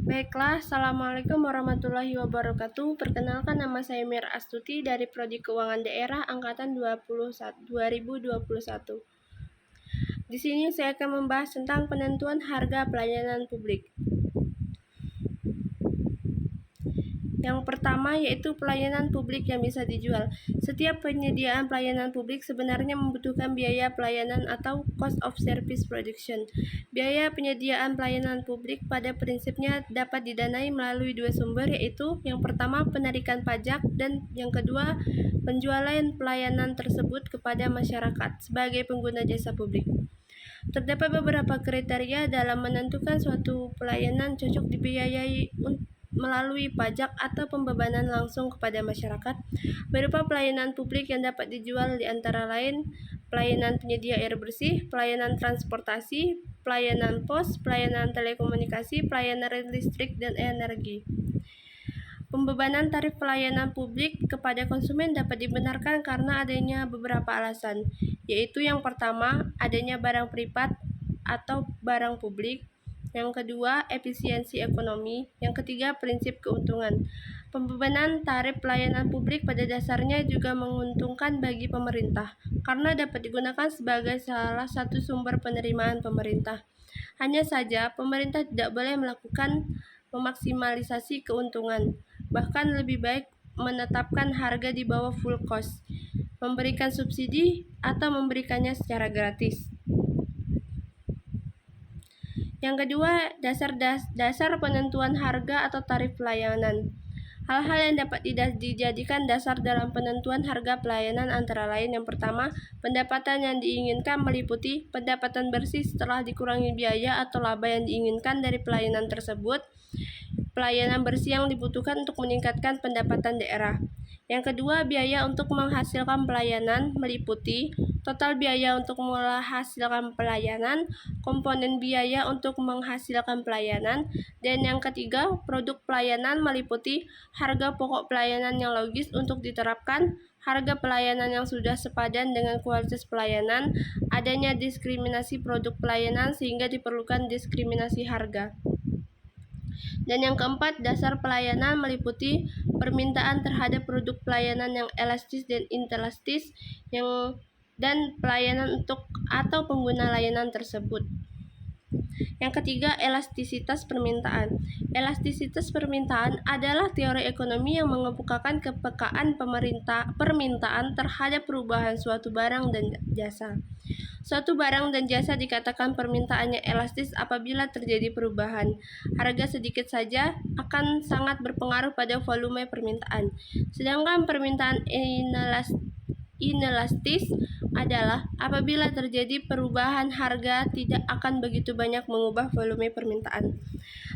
Baiklah, Assalamualaikum warahmatullahi wabarakatuh. Perkenalkan, nama saya Mira Astuti dari Prodi Keuangan Daerah Angkatan 2021. Di sini saya akan membahas tentang penentuan harga pelayanan publik. Yang pertama yaitu pelayanan publik yang bisa dijual. Setiap penyediaan pelayanan publik sebenarnya membutuhkan biaya pelayanan atau cost of service production. Biaya penyediaan pelayanan publik pada prinsipnya dapat didanai melalui dua sumber, yaitu yang pertama penarikan pajak dan yang kedua penjualan pelayanan tersebut kepada masyarakat sebagai pengguna jasa publik. Terdapat beberapa kriteria dalam menentukan suatu pelayanan cocok dibiayai melalui pajak atau pembebanan langsung kepada masyarakat berupa pelayanan publik yang dapat dijual di antara lain pelayanan penyedia air bersih, pelayanan transportasi, pelayanan pos, pelayanan telekomunikasi, pelayanan listrik dan energi. Pembebanan tarif pelayanan publik kepada konsumen dapat dibenarkan karena adanya beberapa alasan, yaitu yang pertama, adanya barang privat atau barang publik. Yang kedua, efisiensi ekonomi. Yang ketiga, prinsip keuntungan. Pembebanan tarif pelayanan publik pada dasarnya juga menguntungkan bagi pemerintah, karena dapat digunakan sebagai salah satu sumber penerimaan pemerintah. Hanya saja, pemerintah tidak boleh melakukan memaksimalisasi keuntungan. Bahkan lebih baik menetapkan harga di bawah full cost, memberikan subsidi, atau memberikannya secara gratis. Yang kedua, dasar penentuan harga atau tarif pelayanan. Hal-hal yang dapat dijadikan dasar dalam penentuan harga pelayanan antara lain yang pertama, pendapatan yang diinginkan meliputi pendapatan bersih setelah dikurangi biaya atau laba yang diinginkan dari pelayanan tersebut. Pelayanan bersih yang dibutuhkan untuk meningkatkan pendapatan daerah. Yang kedua, biaya untuk menghasilkan pelayanan meliputi total biaya untuk menghasilkan pelayanan, komponen biaya untuk menghasilkan pelayanan, dan yang ketiga, produk pelayanan meliputi harga pokok pelayanan yang logis untuk diterapkan, harga pelayanan yang sudah sepadan dengan kualitas pelayanan, adanya diskriminasi produk pelayanan sehingga diperlukan diskriminasi harga. Dan yang keempat, dasar pelayanan meliputi permintaan terhadap produk pelayanan yang elastis dan inelastis dan pelayanan untuk atau pengguna layanan tersebut. Yang ketiga, elastisitas permintaan. Elastisitas permintaan adalah teori ekonomi yang mengemukakan kepekaan permintaan terhadap perubahan suatu barang dan jasa. Suatu barang dan jasa dikatakan permintaannya elastis apabila terjadi perubahan harga sedikit saja akan sangat berpengaruh pada volume permintaan. Sedangkan permintaan inelastis adalah apabila terjadi perubahan harga tidak akan begitu banyak mengubah volume permintaan.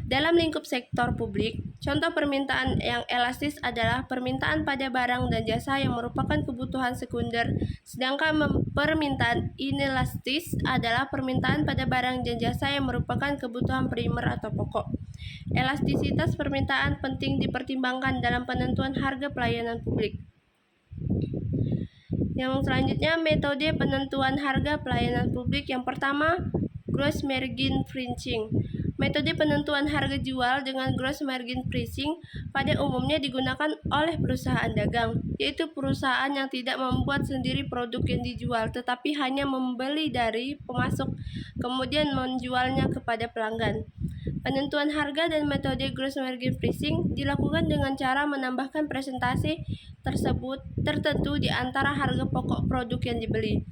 Dalam lingkup sektor publik, contoh permintaan yang elastis adalah permintaan pada barang dan jasa yang merupakan kebutuhan sekunder, sedangkan permintaan inelastis adalah permintaan pada barang dan jasa yang merupakan kebutuhan primer atau pokok. Elastisitas permintaan penting dipertimbangkan dalam penentuan harga pelayanan publik. Yang selanjutnya, metode penentuan harga pelayanan publik. Yang pertama, gross margin pricing. Metode penentuan harga jual dengan gross margin pricing pada umumnya digunakan oleh perusahaan dagang, yaitu perusahaan yang tidak membuat sendiri produk yang dijual, tetapi hanya membeli dari pemasok, kemudian menjualnya kepada pelanggan. Penentuan harga dan metode gross margin pricing dilakukan dengan cara menambahkan presentasi tersebut tertentu di antara harga pokok produk yang dibeli.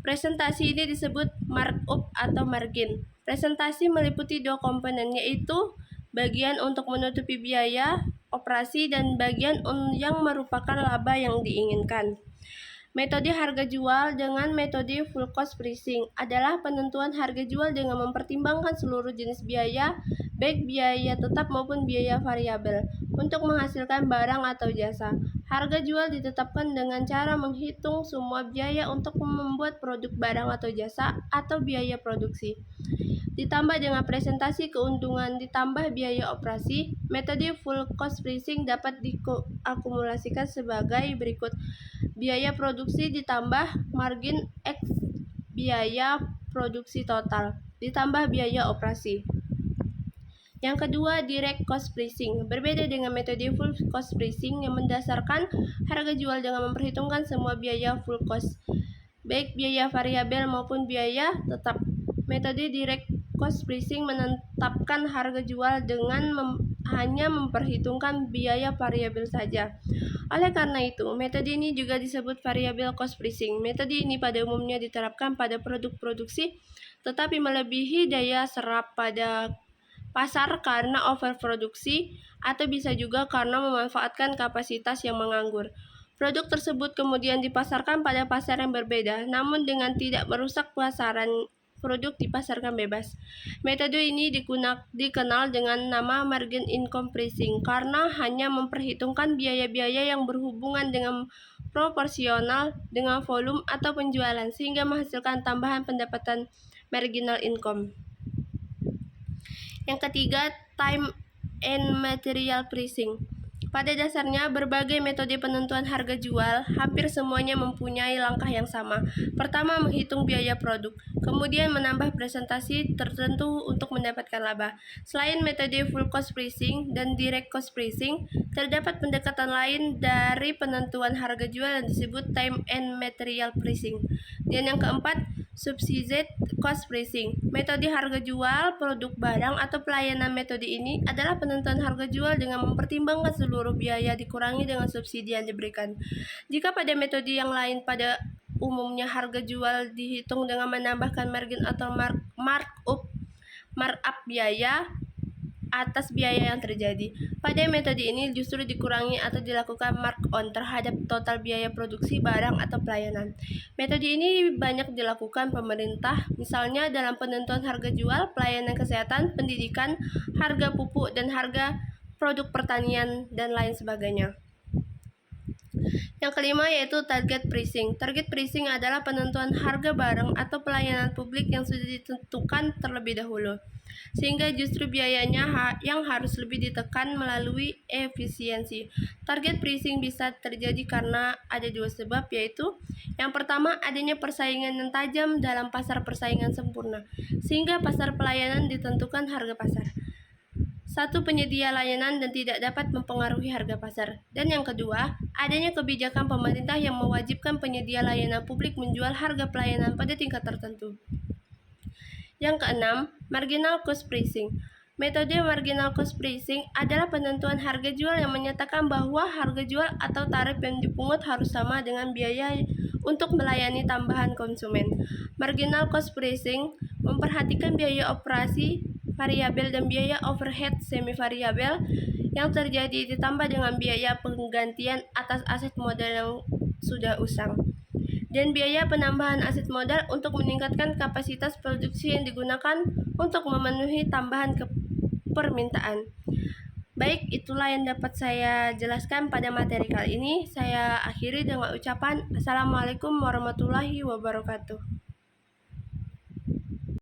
Presentasi ini disebut markup atau margin. Presentasi meliputi dua komponen, yaitu bagian untuk menutupi biaya operasi dan bagian yang merupakan laba yang diinginkan. Metode harga jual dengan metode full cost pricing adalah penentuan harga jual dengan mempertimbangkan seluruh jenis biaya, baik biaya tetap maupun biaya variabel, untuk menghasilkan barang atau jasa. Harga jual ditetapkan dengan cara menghitung semua biaya untuk membuat produk barang atau jasa atau biaya produksi, ditambah dengan presentasi keuntungan ditambah biaya operasi. Metode full cost pricing dapat diakumulasikan sebagai berikut: biaya produksi ditambah margin X biaya produksi total ditambah biaya operasi. Yang kedua, direct cost pricing. Berbeda dengan metode full cost pricing yang mendasarkan harga jual dengan memperhitungkan semua biaya full cost, baik biaya variabel maupun biaya tetap. Metode direct cost pricing menetapkan harga jual dengan hanya memperhitungkan biaya variabel saja. Oleh karena itu, metode ini juga disebut variable cost pricing. Metode ini pada umumnya diterapkan pada produk produksi, tetapi melebihi daya serap pada pasar karena overproduksi atau bisa juga karena memanfaatkan kapasitas yang menganggur. Produk tersebut kemudian dipasarkan pada pasar yang berbeda, namun dengan tidak merusak pasaran produk dipasarkan bebas. Metode ini dikenal dengan nama margin income pricing karena hanya memperhitungkan biaya-biaya yang berhubungan dengan proporsional dengan volume atau penjualan sehingga menghasilkan tambahan pendapatan marginal income. Yang ketiga, time and material pricing. Pada dasarnya, berbagai metode penentuan harga jual hampir semuanya mempunyai langkah yang sama. Pertama, menghitung biaya produk, kemudian menambah presentasi tertentu untuk mendapatkan laba. Selain metode full cost pricing dan direct cost pricing, terdapat pendekatan lain dari penentuan harga jual yang disebut time and material pricing. Dan yang keempat, subsidized cost pricing. Metode harga jual produk barang atau pelayanan. Metode ini adalah penentuan harga jual dengan mempertimbangkan seluruh biaya dikurangi dengan subsidi yang diberikan. Jika pada metode yang lain pada umumnya harga jual dihitung dengan menambahkan margin atau markup biaya atas biaya yang terjadi. Pada metode ini justru dikurangi atau dilakukan mark-on terhadap total biaya produksi barang atau pelayanan. Metode ini banyak dilakukan pemerintah, misalnya dalam penentuan harga jual, pelayanan kesehatan, pendidikan, harga pupuk dan harga produk pertanian, dan lain sebagainya. Yang kelima yaitu target pricing. Target pricing adalah penentuan harga barang atau pelayanan publik yang sudah ditentukan terlebih dahulu, sehingga justru biayanya yang harus lebih ditekan melalui efisiensi. Target pricing bisa terjadi karena ada dua sebab, yaitu yang pertama, adanya persaingan yang tajam dalam pasar persaingan sempurna, sehingga pasar pelayanan ditentukan harga pasar. Satu penyedia layanan dan tidak dapat mempengaruhi harga pasar. Dan yang kedua, adanya kebijakan pemerintah yang mewajibkan penyedia layanan publik menjual harga pelayanan pada tingkat tertentu. Yang keenam, marginal cost pricing. Metode marginal cost pricing adalah penentuan harga jual yang menyatakan bahwa harga jual atau tarif yang dipungut harus sama dengan biaya untuk melayani tambahan konsumen. Marginal cost pricing memperhatikan biaya operasi variabel dan biaya overhead semi variabel yang terjadi ditambah dengan biaya penggantian atas aset modal yang sudah usang dan biaya penambahan aset modal untuk meningkatkan kapasitas produksi yang digunakan untuk memenuhi tambahan permintaan. Baik, itulah yang dapat saya jelaskan pada materi kali ini. Saya akhiri dengan ucapan Assalamualaikum warahmatullahi wabarakatuh.